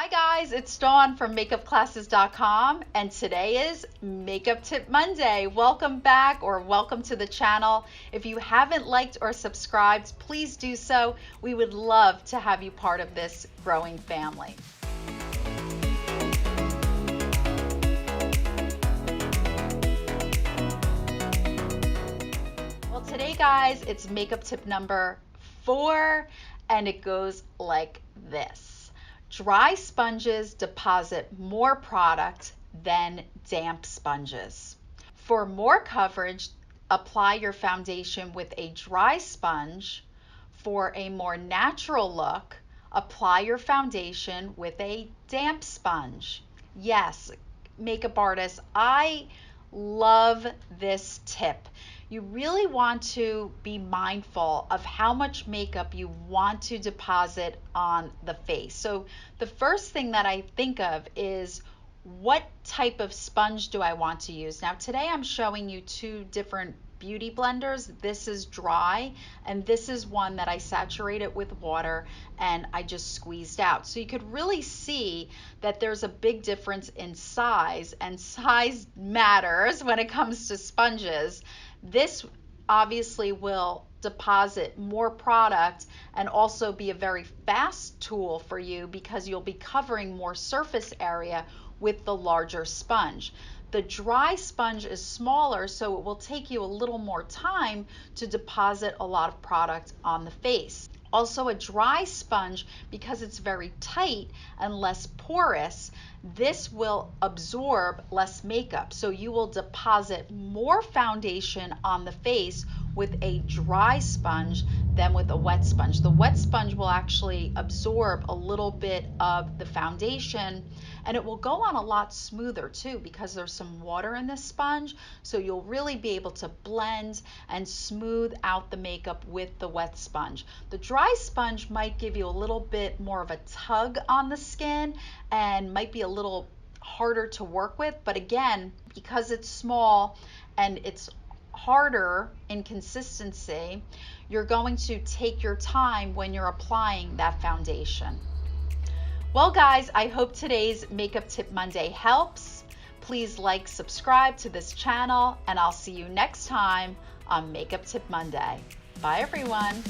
Hi guys, it's Dawn from MakeupClasses.com, and today is Makeup Tip Monday. Welcome back, or welcome to the channel. If you haven't liked or subscribed, please do so. We would love to have you part of this growing family. Well, today guys, it's makeup tip number 4, and it goes like this. Dry sponges deposit more product than damp sponges. For more coverage, apply your foundation with a dry sponge. For a more natural look, apply your foundation with a damp sponge. Yes, makeup artists, I love this tip. You really want to be mindful of how much makeup you want to deposit on the face. So the first thing that I think of is, what type of sponge do I want to use? Now today I'm showing you 2 different beauty blenders. This is dry, and this is one that I saturated with water and I just squeezed out. So you could really see that there's a big difference in size, and size matters when it comes to sponges. This obviously will deposit more product and also be a very fast tool for you because you'll be covering more surface area with the larger sponge. The dry sponge is smaller, so it will take you a little more time to deposit a lot of product on the face. Also, a dry sponge, because it's very tight and less porous, this will absorb less makeup. So you will deposit more foundation on the face with a dry sponge than with a wet sponge. The wet sponge will actually absorb a little bit of the foundation, and it will go on a lot smoother too because there's some water in this sponge. So you'll really be able to blend and smooth out the makeup with the wet sponge. The dry sponge might give you a little bit more of a tug on the skin and might be a little harder to work with, but again, because it's small and it's harder in consistency, you're going to take your time when you're applying that foundation. Well guys, I hope today's Makeup Tip Monday helps. Please like, subscribe to this channel, and I'll see you next time on Makeup Tip Monday. Bye everyone.